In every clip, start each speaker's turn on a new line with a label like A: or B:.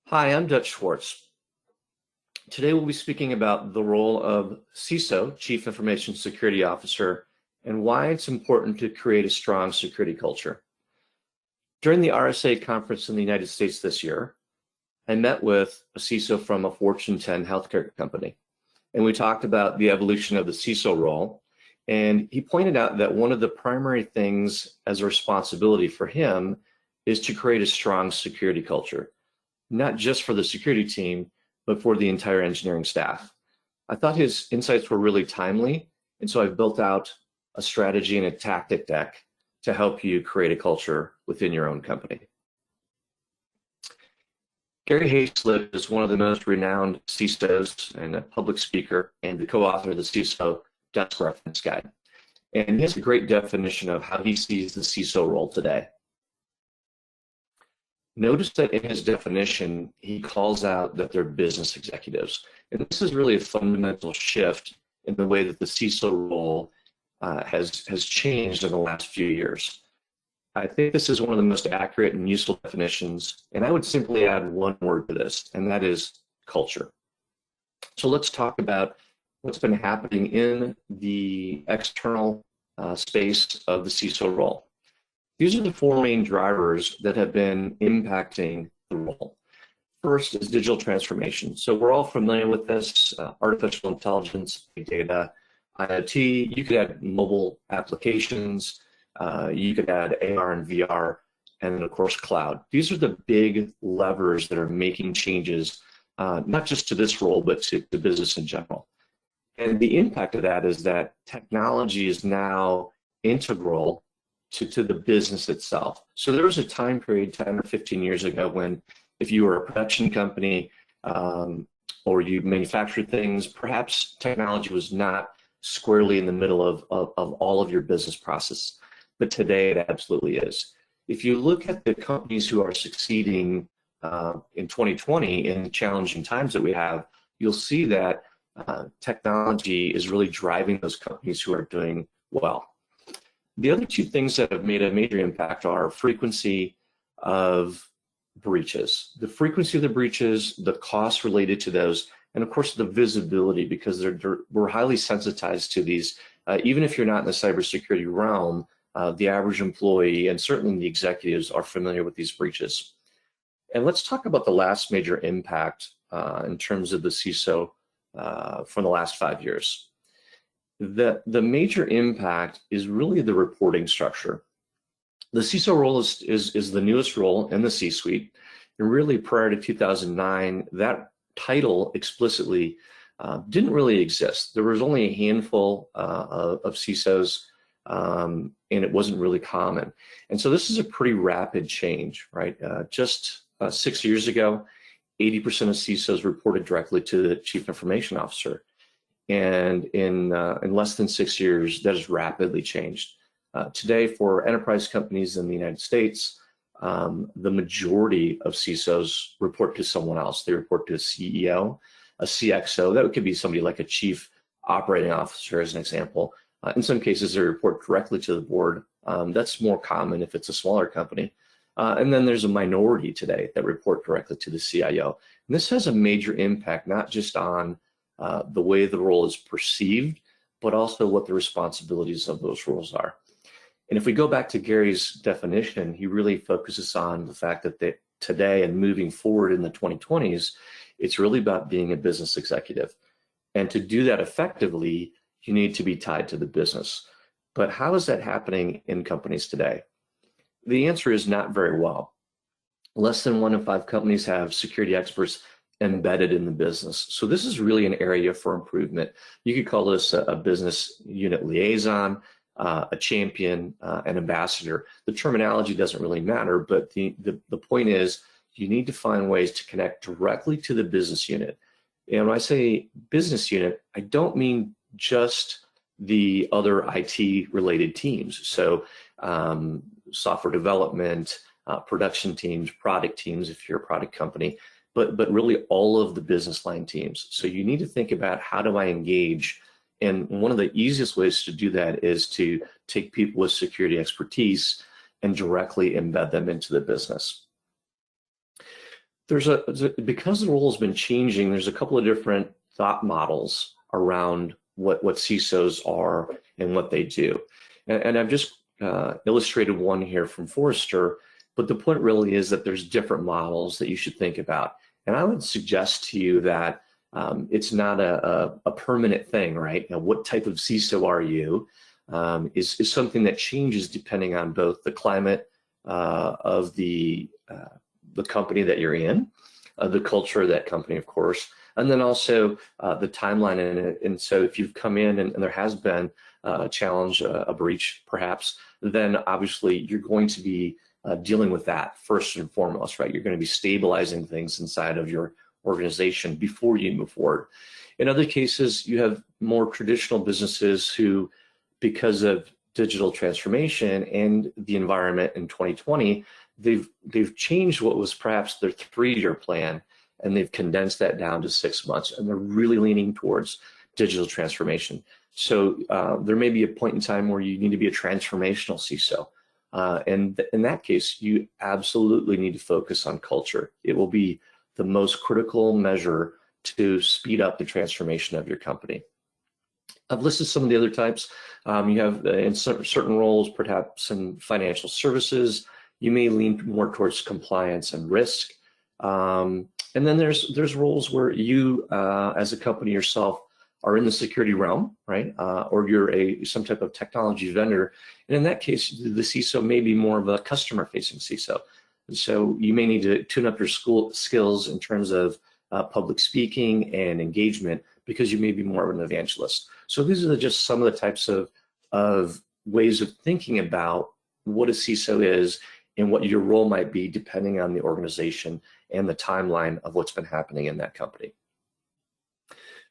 A: Hi, I'm Dutch Schwartz. Today we'll be speaking about the role of CISO, Chief Information Security Officer, and why it's important to create a strong security culture. During the RSA conference in the United States this year, I met with a CISO from a Fortune 10 healthcare company, and we talked about the evolution of the CISO role, and he pointed out that one of the primary things as a responsibility for him is to create a strong security culture, not just for the security team, but for the entire engineering staff. I thought his insights were really timely, and so I've built out a strategy and a tactic deck to help you create a culture within your own company. Gary Hayslip is one of the most renowned CISOs and a public speaker and the co-author of the CISO Desk Reference Guide. And he has a great definition of how he sees the CISO role today. Notice that in his definition, he calls out that they're business executives. And this is really a fundamental shift in the way that the CISO role has changed in the last few years. I think this is one of the most accurate and useful definitions, and I would simply add one word to this, and that is culture. So let's talk about what's been happening in the external space of the CISO role. These are the four main drivers that have been impacting the role. First is digital transformation. So we're all familiar with this, artificial intelligence, big data, IoT. You could add mobile applications, you could add AR and VR, and then of course cloud. These are the big levers that are making changes, not just to this role, but to business in general. And the impact of that is that technology is now integral to the business itself. So there was a time period 10 or 15 years ago when if you were a production company or you manufactured things, perhaps technology was not squarely in the middle of all of your business process. But today it absolutely is. If you look at the companies who are succeeding in 2020 in the challenging times that we have, you'll see that technology is really driving those companies who are doing well. The other two things that have made a major impact are frequency of breaches. The frequency of the breaches, the costs related to those, and of course the visibility, because we're highly sensitized to these. Even if you're not in the cybersecurity realm, the average employee and certainly the executives are familiar with these breaches. And let's talk about the last major impact in terms of the CISO from the last 5 years. The major impact is really the reporting structure. The CISO role is the newest role in the C-suite, and really prior to 2009, that title explicitly didn't really exist. There was only a handful of CISOs, and it wasn't really common. And so this is a pretty rapid change, right? Just 6 years ago, 80% of CISOs reported directly to the Chief Information Officer. And in less than 6 years, that has rapidly changed. Today, for enterprise companies in the United States, the majority of CISOs report to someone else. They report to a CEO, a CXO. That could be somebody like a Chief Operating Officer, as an example. In some cases, they report directly to the board. That's more common if it's a smaller company. And then there's a minority today that report directly to the CIO. And this has a major impact, not just on the way the role is perceived, but also what the responsibilities of those roles are. And if we go back to Gary's definition, he really focuses on the fact that today and moving forward in the 2020s, it's really about being a business executive. And to do that effectively, you need to be tied to the business. But how is that happening in companies today? The answer is not very well. Less than 1 in 5 companies have security experts embedded in the business. So this is really an area for improvement. You could call this a business unit liaison, a champion, an ambassador. The terminology doesn't really matter, but the point is you need to find ways to connect directly to the business unit. And when I say business unit, I don't mean just the other IT related teams. So software development, production teams, product teams, if you're a product company, but really all of the business line teams. So you need to think about, how do I engage? And one of the easiest ways to do that is to take people with security expertise and directly embed them into the business. Because the role has been changing, there's a couple of different thought models around what CISOs are and what they do. And I've just illustrated one here from Forrester, but the point really is that there's different models that you should think about. And I would suggest to you that it's not a permanent thing, right? Now, what type of CISO are you is something that changes depending on both the climate of the company that you're in, the culture of that company, of course, and then also the timeline in it. And so if you've come in and there has been a challenge, a breach perhaps, then obviously you're going to be dealing with that first and foremost, right? You're going to be stabilizing things inside of your organization before you move forward. In other cases, you have more traditional businesses who, because of digital transformation and the environment in 2020, they've changed what was perhaps their 3-year plan, and they've condensed that down to 6 months, and they're really leaning towards digital transformation. So there may be a point in time where you need to be a transformational CISO. And in that case, you absolutely need to focus on culture. It will be the most critical measure to speed up the transformation of your company. I've listed some of the other types. You have in certain roles, perhaps in financial services, you may lean more towards compliance and risk. And then there's roles where you, as a company yourself, are in the security realm, right? Or you're some type of technology vendor. And in that case, the CISO may be more of a customer-facing CISO. And so you may need to tune up your skills in terms of public speaking and engagement, because you may be more of an evangelist. So these are just some of the types of ways of thinking about what a CISO is and what your role might be depending on the organization and the timeline of what's been happening in that company.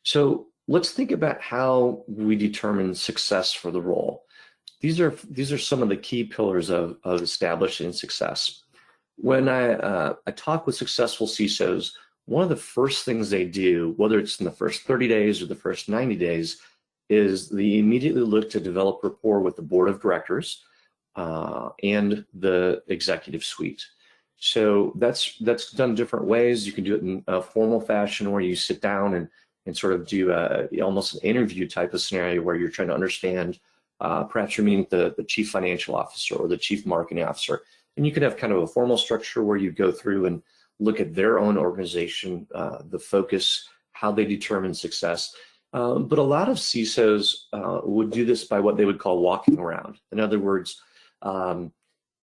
A: So let's think about how we determine success for the role. These are some of the key pillars of establishing success. When I talk with successful CISOs, one of the first things they do, whether it's in the first 30 days or the first 90 days, is they immediately look to develop rapport with the board of directors and the executive suite. So that's done different ways. You can do it in a formal fashion where you sit down and sort of do almost an interview type of scenario where you're trying to understand, perhaps you're meeting the chief financial officer or the chief marketing officer. And you could have kind of a formal structure where you go through and look at their own organization, the focus, how they determine success. But a lot of CISOs would do this by what they would call walking around. In other words,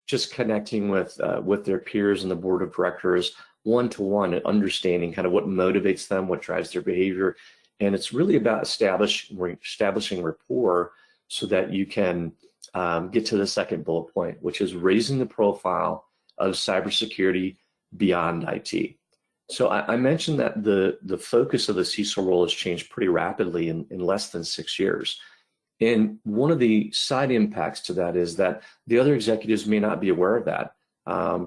A: just connecting with their peers and the board of directors one-to-one and understanding kind of what motivates them, what drives their behavior. And it's really about establishing rapport so that you can get to the second bullet point, which is raising the profile of cybersecurity beyond IT. So I mentioned that the focus of the CISO role has changed pretty rapidly in less than 6 years. And one of the side impacts to that is that the other executives may not be aware of that.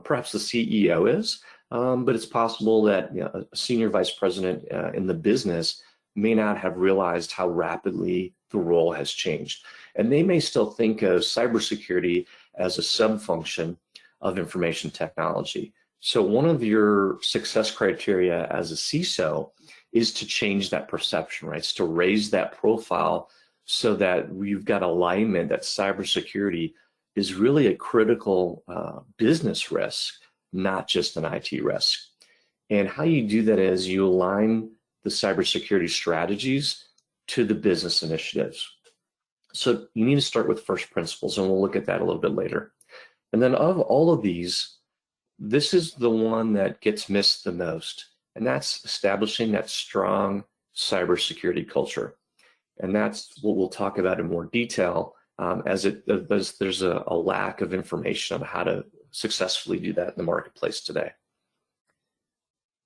A: Perhaps the CEO is, but it's possible that a senior vice president in the business may not have realized how rapidly the role has changed. And they may still think of cybersecurity as a sub-function of information technology. So one of your success criteria as a CISO is to change that perception, right? It's to raise that profile so that we've got alignment that cybersecurity is really a critical business risk, not just an IT risk. And how you do that is you align the cybersecurity strategies to the business initiatives. So you need to start with first principles, and we'll look at that a little bit later. And then of all of these, this is the one that gets missed the most, and that's establishing that strong cybersecurity culture. And that's what we'll talk about in more detail as there's a lack of information on how to successfully do that in the marketplace today.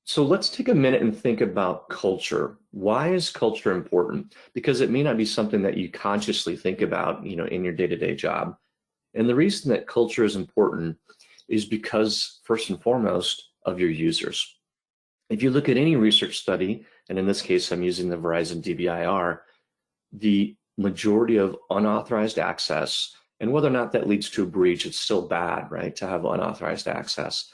A: So let's take a minute and think about culture. Why is culture important? Because it may not be something that you consciously think about, in your day-to-day job. And the reason that culture is important is because, first and foremost, of your users. If you look at any research study, and in this case, I'm using the Verizon DBIR, the majority of unauthorized access, and whether or not that leads to a breach, it's still bad, right, to have unauthorized access.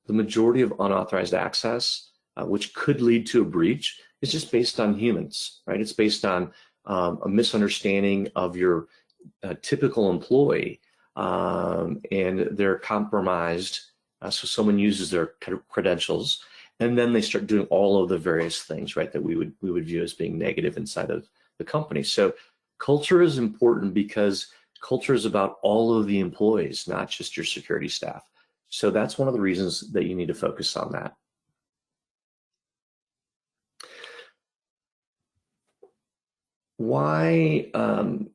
A: the majority of unauthorized access, which could lead to a breach, is just based on humans, right? It's based on a misunderstanding of your typical employee, and they're compromised. So someone uses their credentials, and then they start doing all of the various things, right, that we would view as being negative inside of the company. So culture is important because culture is about all of the employees, not just your security staff. So that's one of the reasons that you need to focus on that. Why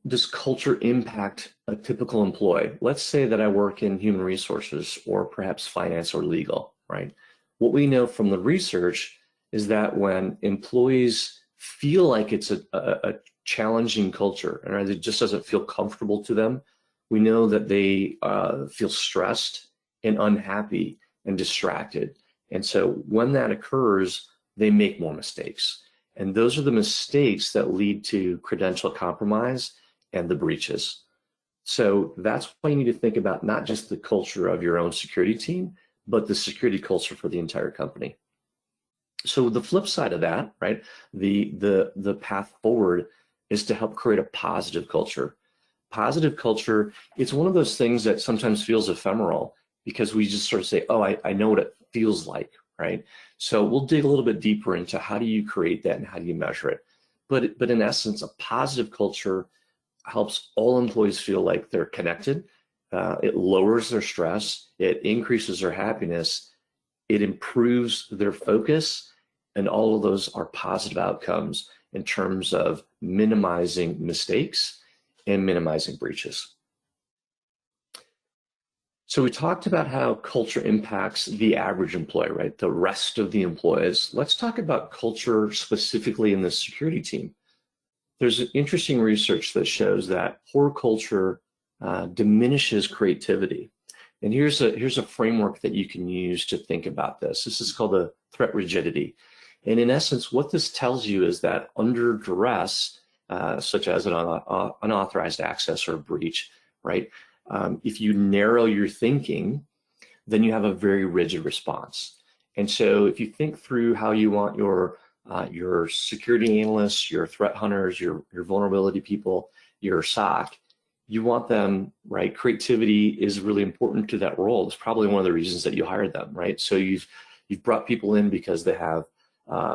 A: does culture impact a typical employee? Let's say that I work in human resources or perhaps finance or legal, right? What we know from the research is that when employees feel like it's a challenging culture and it just doesn't feel comfortable to them, we know that they feel stressed and unhappy and distracted. And so when that occurs, they make more mistakes. And those are the mistakes that lead to credential compromise and the breaches. So that's why you need to think about not just the culture of your own security team, but the security culture for the entire company. So the flip side of that, right, the path forward is to help create a positive culture. Positive culture, it's one of those things that sometimes feels ephemeral because we just sort of say, oh, I know what it feels like, right? So we'll dig a little bit deeper into how do you create that and how do you measure it. But in essence, a positive culture helps all employees feel like they're connected. It lowers their stress. It increases their happiness. It improves their focus. And all of those are positive outcomes in terms of minimizing mistakes and minimizing breaches. So we talked about how culture impacts the average employee, right? The rest of the employees. Let's talk about culture specifically in the security team. There's interesting research that shows that poor culture diminishes creativity. And here's a framework that you can use to think about this. This is called the threat rigidity. And in essence, what this tells you is that under duress, such as an unauthorized access or a breach, right? If you narrow your thinking, then you have a very rigid response. And so if you think through how you want your security analysts, your threat hunters, your vulnerability people, your SOC, you want them, right? Creativity is really important to that role. It's probably one of the reasons that you hired them, right? So you've brought people in because they have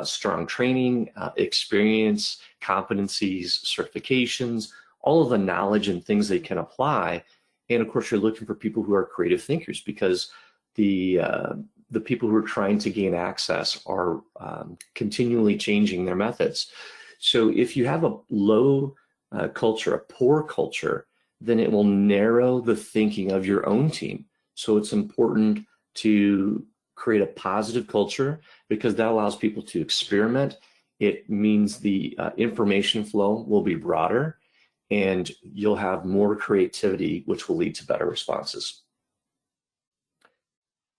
A: strong training, experience, competencies, certifications, all of the knowledge and things they can apply. And of course, you're looking for people who are creative thinkers because the people who are trying to gain access are continually changing their methods. So if you have a low culture, a poor culture, then it will narrow the thinking of your own team. So it's important to create a positive culture because that allows people to experiment. It means the information flow will be broader and you'll have more creativity, which will lead to better responses.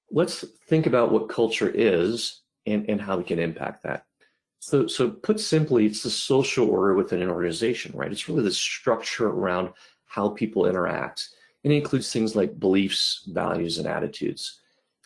A: Let's think about what culture is and how we can impact that. So put simply, it's the social order within an organization, right? It's really the structure around how people interact. And it includes things like beliefs, values, and attitudes.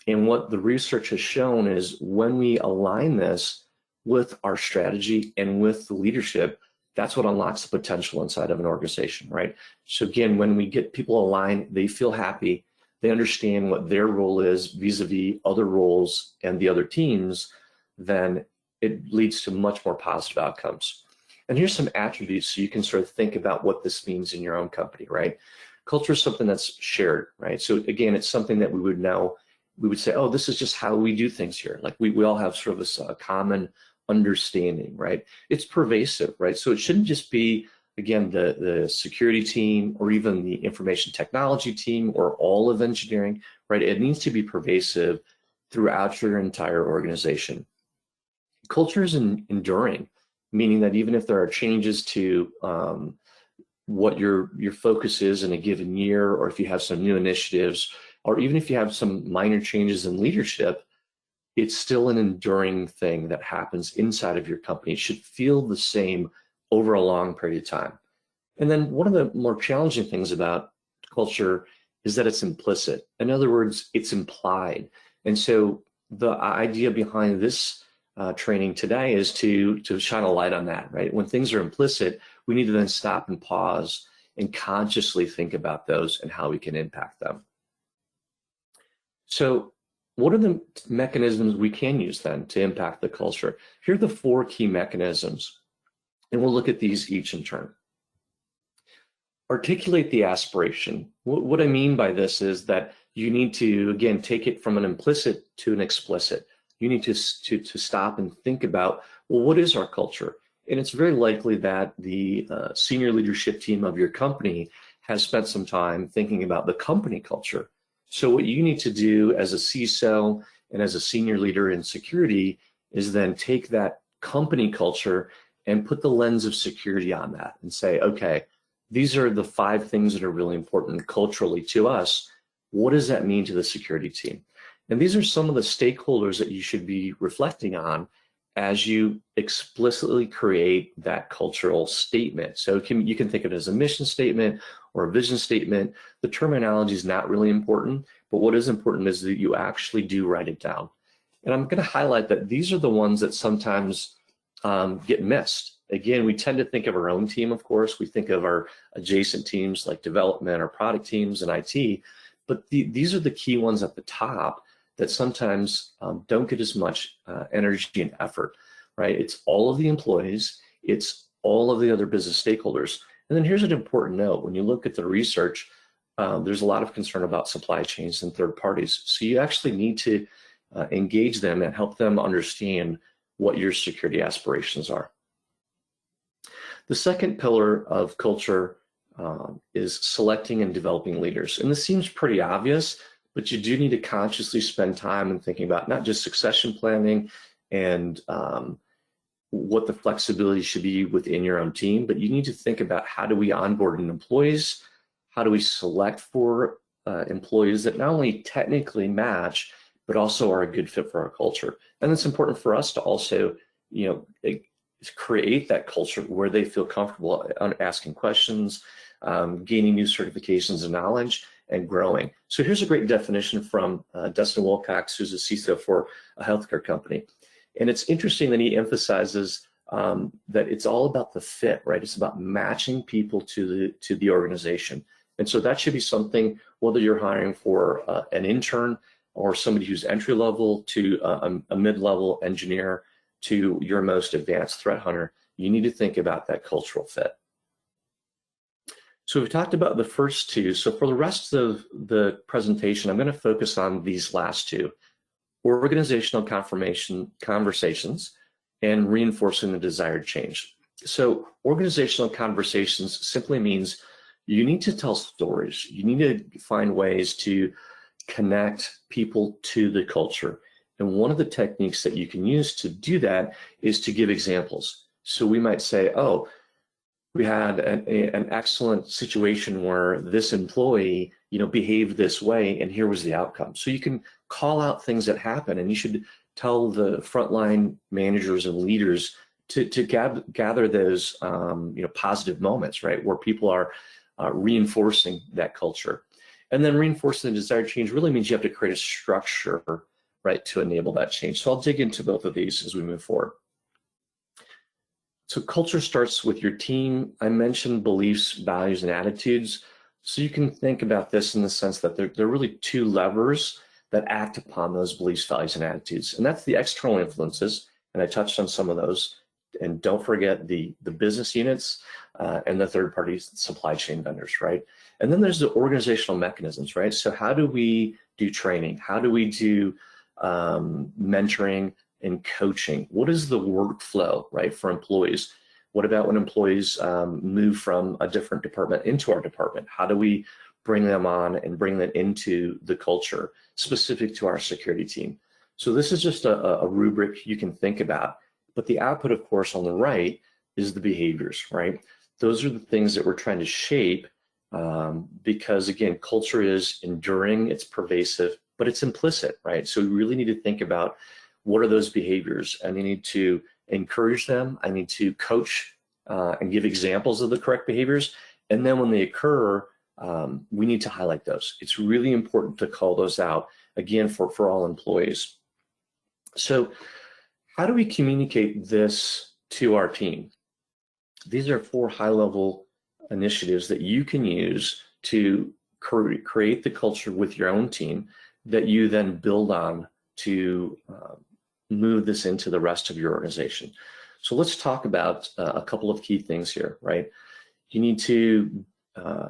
A: And what the research has shown is when we align this with our strategy and with the leadership, that's what unlocks the potential inside of an organization, right? So again, when we get people aligned, they feel happy, they understand what their role is vis-a-vis other roles and the other teams, then it leads to much more positive outcomes. And here's some attributes so you can sort of think about what this means in your own company, right? Culture is something that's shared, right? So again, it's something that we would know, we would say, oh, this is just how we do things here. Like we all have sort of a common understanding, right? It's pervasive, right? So it shouldn't just be, again, the security team or even the information technology team or all of engineering, right? It needs to be pervasive throughout your entire organization. Culture is enduring, meaning that even if there are changes to what your focus is in a given year, or if you have some new initiatives, or even if you have some minor changes in leadership, it's still an enduring thing that happens inside of your company. It should feel the same over a long period of time. And then one of the more challenging things about culture is that it's implicit. In other words, it's implied. And so the idea behind this training today is to shine a light on that, right? When things are implicit, we need to then stop and pause and consciously think about those and how we can impact them. So what are the mechanisms we can use then to impact the culture? Here are the 4 key mechanisms, and we'll look at these each in turn. Articulate the aspiration. What I mean by this is that you need to, again, take it from an implicit to an explicit. You need to stop and think about, well, what is our culture? And it's very likely that the senior leadership team of your company has spent some time thinking about the company culture. So what you need to do as a CISO and as a senior leader in security is then take that company culture and put the lens of security on that and say, okay, these are the 5 things that are really important culturally to us. What does that mean to the security team? And these are some of the stakeholders that you should be reflecting on as you explicitly create that cultural statement. So you can think of it as a mission statement or a vision statement. The terminology is not really important, but what is important is that you actually do write it down. And I'm going to highlight that these are the ones that sometimes get missed. Again, we tend to think of our own team, of course. We think of our adjacent teams like development or product teams and IT, but these are the key ones at the top that sometimes don't get as much energy and effort, right? It's all of the employees, it's all of the other business stakeholders. And then here's an important note. When you look at the research, there's a lot of concern about supply chains and third parties. So you actually need to engage them and help them understand what your security aspirations are. The second pillar of culture is selecting and developing leaders. And this seems pretty obvious, but you do need to consciously spend time in thinking about not just succession planning and what the flexibility should be within your own team, but you need to think about how do we onboard employees, how do we select for employees that not only technically match, but also are a good fit for our culture. And it's important for us to also, create that culture where they feel comfortable on asking questions, gaining new certifications and knowledge, and growing. So here's a great definition from Dustin Wilcox, who's a CISO for a healthcare company. And it's interesting that he emphasizes that it's all about the fit, right? It's about matching people to the organization. And so that should be something, whether you're hiring for an intern or somebody who's entry level to a mid-level engineer to your most advanced threat hunter, you need to think about that cultural fit. So we've talked about the first 2. So for the rest of the presentation, I'm going to focus on these last 2, organizational conversations and reinforcing the desired change. So organizational conversations simply means you need to tell stories. You need to find ways to connect people to the culture. And one of the techniques that you can use to do that is to give examples. So we might say, oh, we had an excellent situation where this employee, behaved this way, and here was the outcome. So you can call out things that happen, and you should tell the frontline managers and leaders to gather those, positive moments, right, where people are reinforcing that culture. And then reinforcing the desired change really means you have to create a structure, right, to enable that change. So I'll dig into both of these as we move forward. So culture starts with your team. I mentioned beliefs, values, and attitudes. So you can think about this in the sense that there are really 2 levers that act upon those beliefs, values, and attitudes. And that's the external influences, and I touched on some of those. And don't forget the business units and the third-party supply chain vendors, right? And then there's the organizational mechanisms, right? So how do we do training? How do we do mentoring and coaching? What is the workflow, right, for employees? What about when employees move from a different department into our department? How do we bring them on and bring them into the culture specific to our security team? So this is just a rubric you can think about. But the output, of course, on the right is the behaviors, right? Those are the things that we're trying to shape because, again, culture is enduring, it's pervasive, but it's implicit, right? So we really need to think about what are those behaviors, and I need to encourage them. I need to coach and give examples of the correct behaviors. And then when they occur, we need to highlight those. It's really important to call those out again, for all employees. So how do we communicate this to our team? These are 4 high-level initiatives that you can use to create the culture with your own team that you then build on to move this into the rest of your organization. So let's talk about a couple of key things here, right? You need to,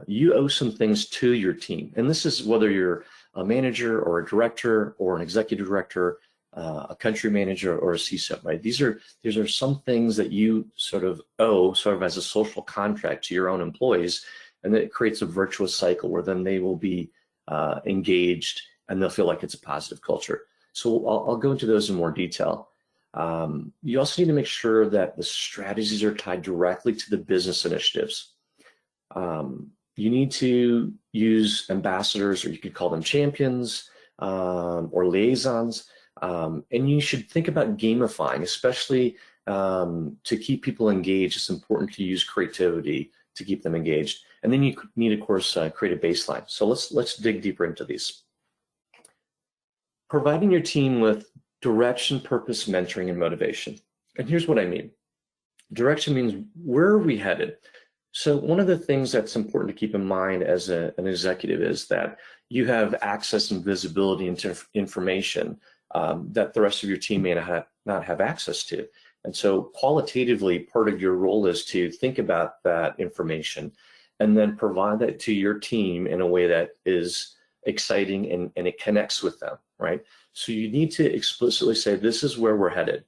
A: you owe some things to your team. And this is whether you're a manager or a director or an executive director, a country manager or a CISO, right? These are some things that you sort of owe sort of as a social contract to your own employees, and it creates a virtuous cycle where then they will be engaged and they'll feel like it's a positive culture. So I'll go into those in more detail. You also need to make sure that the strategies are tied directly to the business initiatives. You need to use ambassadors, or you could call them champions or liaisons. And you should think about gamifying, especially to keep people engaged. It's important to use creativity to keep them engaged. And then you need, of course, create a baseline. So let's dig deeper into these. Providing your team with direction, purpose, mentoring, and motivation. And here's what I mean. Direction means, where are we headed? So one of the things that's important to keep in mind as an executive is that you have access and visibility into information that the rest of your team may not have access to. And so qualitatively, part of your role is to think about that information and then provide that to your team in a way that is exciting and it connects with them, right? So you need to explicitly say, this is where we're headed.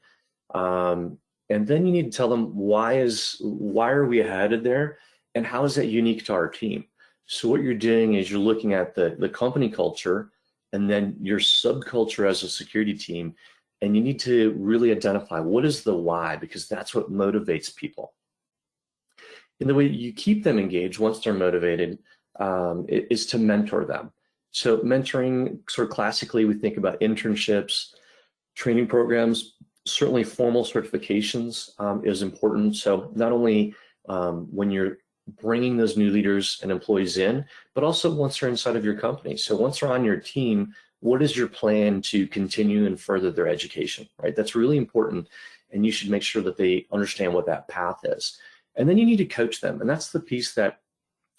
A: And then you need to tell them why are we headed there, and how is that unique to our team? So what you're doing is you're looking at the company culture and then your subculture as a security team, and you need to really identify what is the why, because that's what motivates people. And the way you keep them engaged once they're motivated is to mentor them. So mentoring, sort of classically, we think about internships, training programs. Certainly formal certifications is important. So not only when you're bringing those new leaders and employees in, but also once they're inside of your company. So once they're on your team, what is your plan to continue and further their education, right? That's really important, and you should make sure that they understand what that path is. And then you need to coach them, and that's the piece that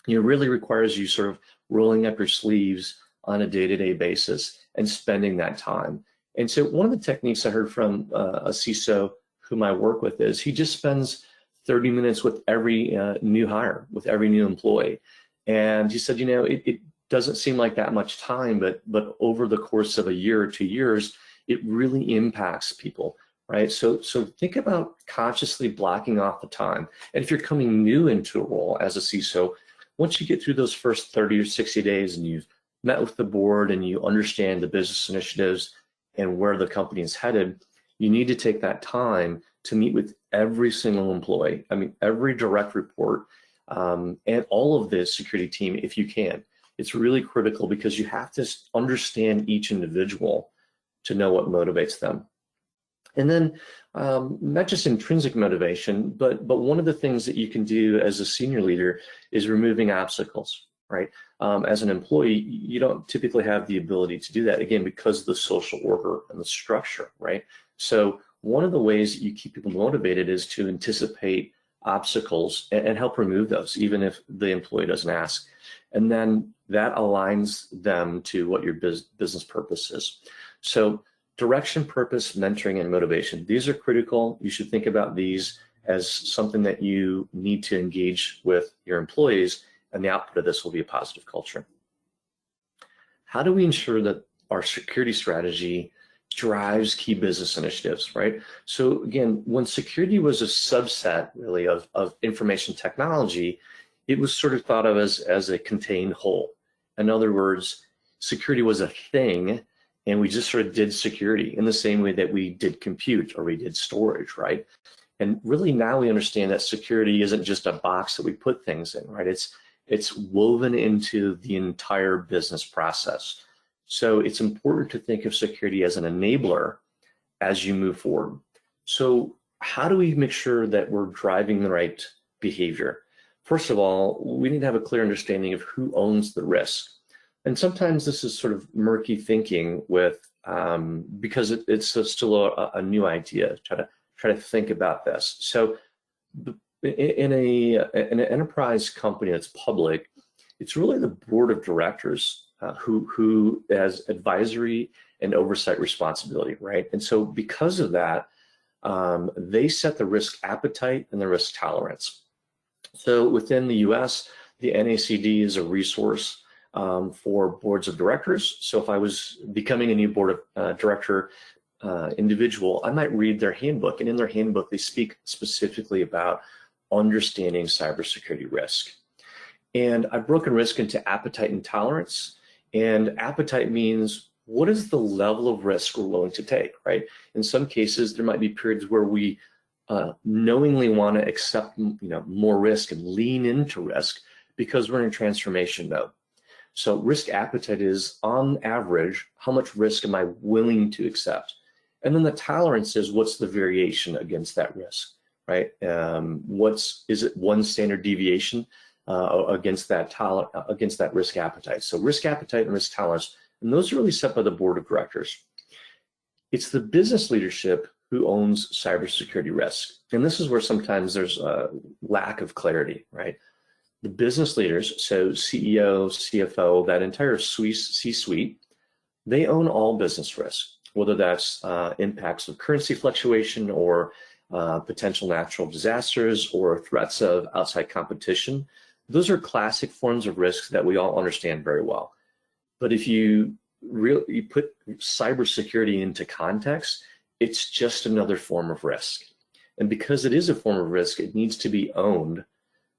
A: really requires you sort of rolling up your sleeves on a day-to-day basis and spending that time. And so one of the techniques I heard from a CISO whom I work with is he just spends 30 minutes with every new hire, with every new employee. And he said, it doesn't seem like that much time, but over the course of a year or 2 years, it really impacts people, right? So think about consciously blocking off the time. And if you're coming new into a role as a CISO, once you get through those first 30 or 60 days and you've met with the board and you understand the business initiatives and where the company is headed, you need to take that time to meet with every single employee. I mean, every direct report and all of the security team if you can. It's really critical because you have to understand each individual to know what motivates them. And then not just intrinsic motivation, but one of the things that you can do as a senior leader is removing obstacles, right? As an employee, you don't typically have the ability to do that, again, because of the social order and the structure, right? So one of the ways that you keep people motivated is to anticipate obstacles and help remove those, even if the employee doesn't ask. And then that aligns them to what your business purpose is. So direction, purpose, mentoring, and motivation, these are critical. You should think about these as something that you need to engage with your employees, and the output of this will be a positive culture. How do we ensure that our security strategy drives key business initiatives, right? So again, when security was a subset really of information technology, it was sort of thought of as a contained whole. In other words, security was a thing, and we just sort of did security in the same way that we did compute or we did storage, right? And really now we understand that security isn't just a box that we put things in, right? It's woven into the entire business process. So it's important to think of security as an enabler as you move forward. So how do we make sure that we're driving the right behavior? First of all, we need to have a clear understanding of who owns the risk. And sometimes this is sort of murky thinking with, because it's still a new idea, try to think about this. So in an enterprise company that's public, it's really the board of directors who has advisory and oversight responsibility, right? And so because of that, they set the risk appetite and the risk tolerance. So within the US, the NACD is a resource for boards of directors. So if I was becoming a new board of director individual, I might read their handbook, and in their handbook, they speak specifically about understanding cybersecurity risk. And I've broken risk into appetite and tolerance. And appetite means, what is the level of risk we're willing to take, right? In some cases, there might be periods where we knowingly want to accept, more risk and lean into risk because we're in a transformation mode. So risk appetite is, on average, how much risk am I willing to accept? And then the tolerance is, what's the variation against that risk, right? Is it one standard deviation against that risk appetite? So risk appetite and risk tolerance, and those are really set by the board of directors. It's the business leadership who owns cybersecurity risk. And this is where sometimes there's a lack of clarity, right? The business leaders, so CEO, CFO, that entire C-suite, they own all business risk, whether that's impacts of currency fluctuation or potential natural disasters or threats of outside competition. Those are classic forms of risks that we all understand very well. But if you put cybersecurity into context, it's just another form of risk. And because it is a form of risk, it needs to be owned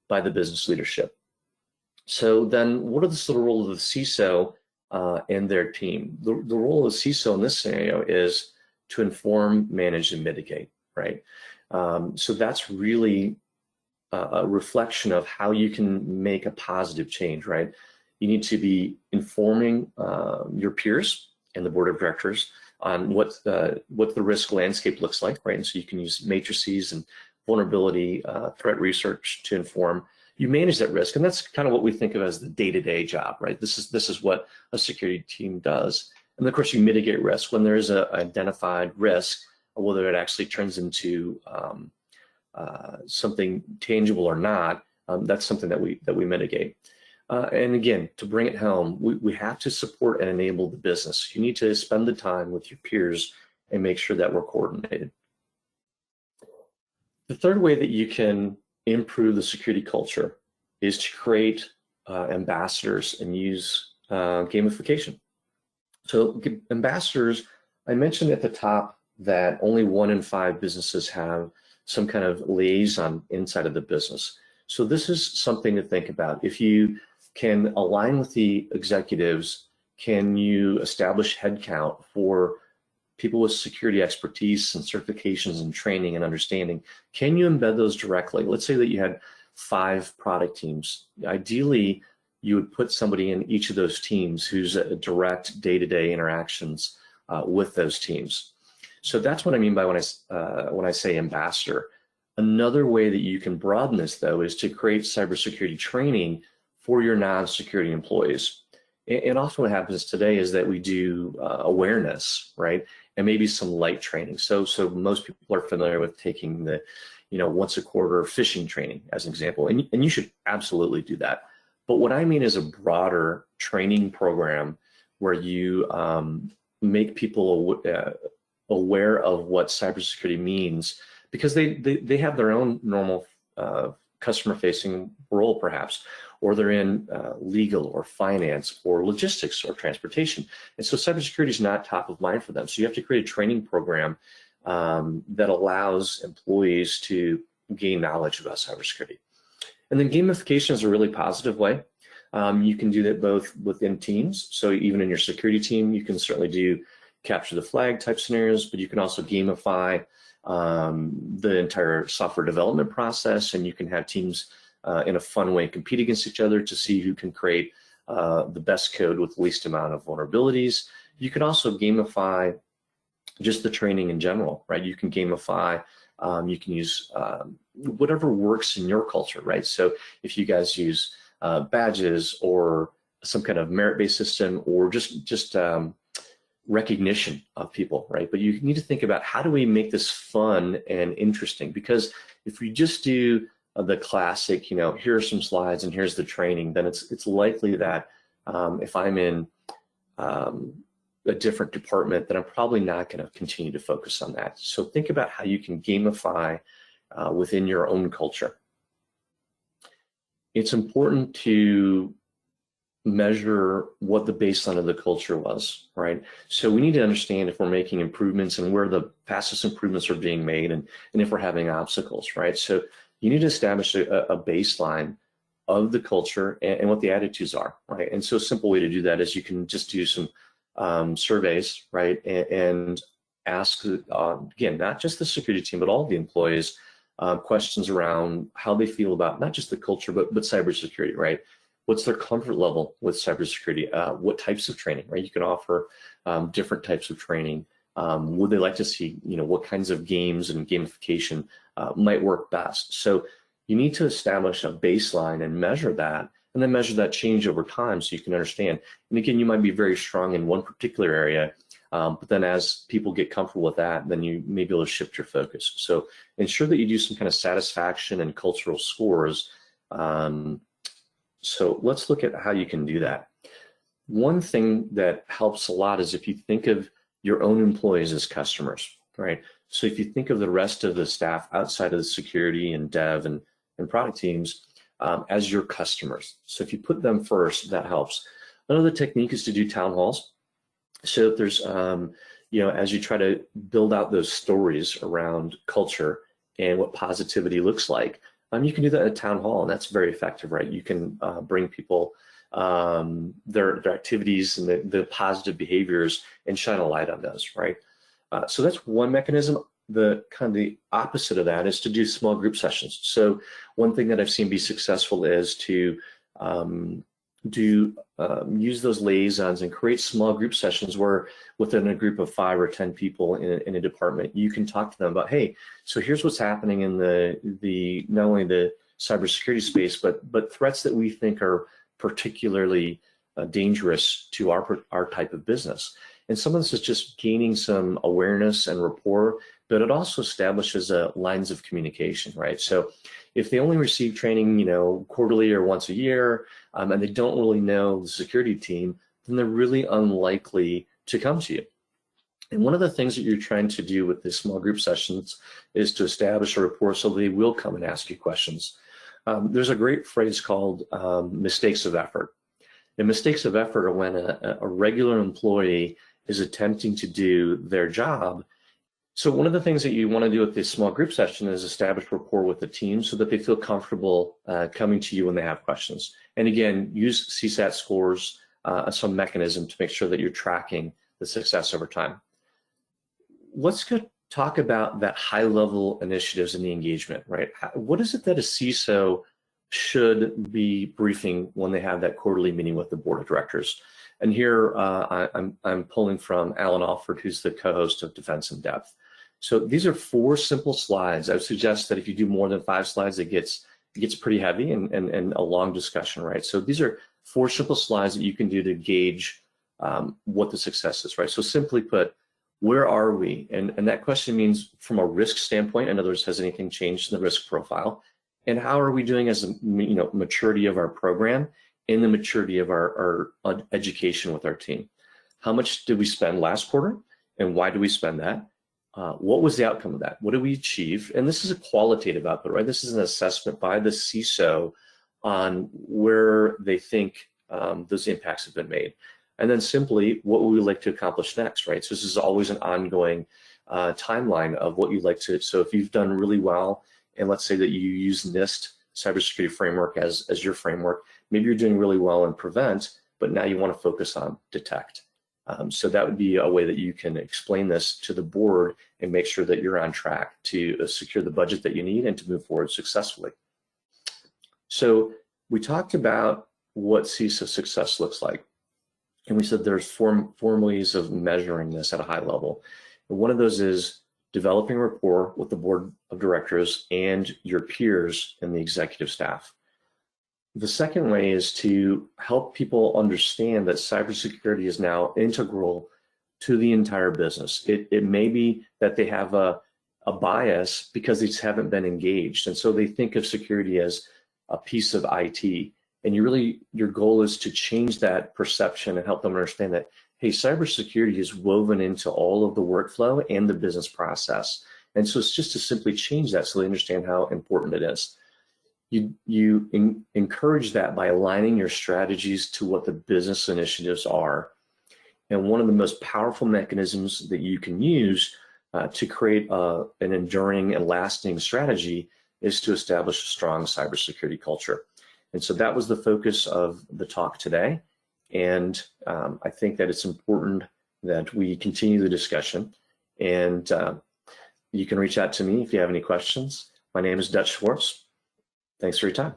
A: by the business leadership. So then what is the role of the CISO and their team? The role of the CISO in this scenario is to inform, manage, and mitigate, right? So that's really a reflection of how you can make a positive change, right? You need to be informing your peers and the board of directors on what the risk landscape looks like, right? And so you can use matrices and vulnerability threat research to inform. You manage that risk, and that's kind of what we think of as the day-to-day job, right? This is what a security team does. And of course, you mitigate risk when there is an identified risk, whether it actually turns into something tangible or not. That's something that we mitigate. And again, to bring it home, we have to support and enable the business. You need to spend the time with your peers and make sure that we're coordinated. The third way that you can improve the security culture is to create ambassadors and use gamification. So ambassadors, I mentioned at the top that only 1 in 5 businesses have some kind of liaison inside of the business. So this is something to think about. If you can align with the executives, can you establish headcount for people with security expertise and certifications and training and understanding? Can you embed those directly? Let's say that you had 5 product teams. Ideally, you would put somebody in each of those teams who's a direct day-to-day interactions with those teams. So that's what I mean by when I say ambassador. Another way that you can broaden this, though, is to create cybersecurity training for your non-security employees. And often what happens today is that we do awareness, right? And maybe some light training. So most people are familiar with taking the, once a quarter phishing training as an example, and you should absolutely do that. But what I mean is a broader training program where you make people aware of what cybersecurity means, because they have their own normal customer-facing role, perhaps, or they're in legal or finance or logistics or transportation. And so cybersecurity is not top of mind for them. So you have to create a training program that allows employees to gain knowledge about cybersecurity. And then gamification is a really positive way. You can do that both within teams. So even in your security team, you can certainly do capture the flag type scenarios, but you can also gamify the entire software development process, and you can have teams in a fun way compete against each other to see who can create the best code with the least amount of vulnerabilities. You can also gamify just the training in general, right? You can gamify, you can use whatever works in your culture, right? So if you guys use badges or some kind of merit-based system or just recognition of people, right? But you need to think about how do we make this fun and interesting? Because if we just do the classic, here are some slides and here's the training, then it's likely that if I'm in a different department, then I'm probably not going to continue to focus on that. So think about how you can gamify within your own culture. It's important to measure what the baseline of the culture was, right? So we need to understand if we're making improvements and where the fastest improvements are being made and if we're having obstacles, right? So you need to establish a baseline of the culture and what the attitudes are, right? And so a simple way to do that is you can just do some surveys, right? And ask, again, not just the security team, but all the employees, questions around how they feel about not just the culture, but cybersecurity, right? What's their comfort level with cybersecurity? What types of training, right? You can offer different types of training. Would they like to see, what kinds of games and gamification might work best? So you need to establish a baseline and measure that, and then measure that change over time so you can understand. And again, you might be very strong in one particular area, but then as people get comfortable with that, then you may be able to shift your focus. So ensure that you do some kind of satisfaction and cultural scores. So let's look at how you can do that. One thing that helps a lot is if you think of your own employees as customers, right? So if you think of the rest of the staff outside of the security and dev and product teams as your customers. So if you put them first, that helps. Another technique is to do town halls. So if there's, as you try to build out those stories around culture and what positivity looks like, you can do that at a town hall, and that's very effective, right? You can bring people their activities and the positive behaviors and shine a light on those, right? So that's one mechanism. The kind of the opposite of that is to do small group sessions. So one thing that I've seen be successful is to use those liaisons and create small group sessions where within a group of 5 or 10 people in a department, you can talk to them about, hey, so here's what's happening in the not only the cybersecurity space, but threats that we think are particularly dangerous to our type of business. And some of this is just gaining some awareness and rapport, but it also establishes lines of communication, right? So if they only receive training, quarterly or once a year, and they don't really know the security team, then they're really unlikely to come to you. And one of the things that you're trying to do with these small group sessions is to establish a rapport so they will come and ask you questions. There's a great phrase called mistakes of effort. And mistakes of effort are when a regular employee is attempting to do their job. So one of the things that you want to do with this small group session is establish rapport with the team so that they feel comfortable coming to you when they have questions. And again, use CSAT scores as some mechanism to make sure that you're tracking the success over time. Let's go talk about that high-level initiatives and the engagement, right? What is it that a CISO should be briefing when they have that quarterly meeting with the board of directors? And here I'm pulling from Alan Alford, who's the co-host of Defense in Depth. So these are 4 simple slides. I would suggest that if you do more than 5 slides, it gets pretty heavy and a long discussion, right? So these are 4 simple slides that you can do to gauge what the success is, right? So simply put, where are we? And that question means from a risk standpoint, in other words, has anything changed in the risk profile? And how are we doing as a maturity of our program and the maturity of our education with our team? How much did we spend last quarter and why do we spend that? What was the outcome of that? What did we achieve? And this is a qualitative output, right? This is an assessment by the CISO on where they think those impacts have been made. And then simply, what would we like to accomplish next, right? So this is always an ongoing timeline of what you'd like to. So if you've done really well, and let's say that you use NIST cybersecurity framework as your framework, maybe you're doing really well in prevent, but now you want to focus on detect. So that would be a way that you can explain this to the board and make sure that you're on track to secure the budget that you need and to move forward successfully. So we talked about what CISO success looks like. And we said there's four ways of measuring this at a high level. And one of those is developing rapport with the board of directors and your peers and the executive staff. The second way is to help people understand that cybersecurity is now integral to the entire business. It may be that they have a bias because they just haven't been engaged. And so they think of security as a piece of IT. And your goal is to change that perception and help them understand that, hey, cybersecurity is woven into all of the workflow and the business process. And so it's just to simply change that so they understand how important it is. You encourage that by aligning your strategies to what the business initiatives are. And one of the most powerful mechanisms that you can use to create an enduring and lasting strategy is to establish a strong cybersecurity culture. And so that was the focus of the talk today. And I think that it's important that we continue the discussion. And you can reach out to me if you have any questions. My name is Dutch Schwartz. Thanks for your time.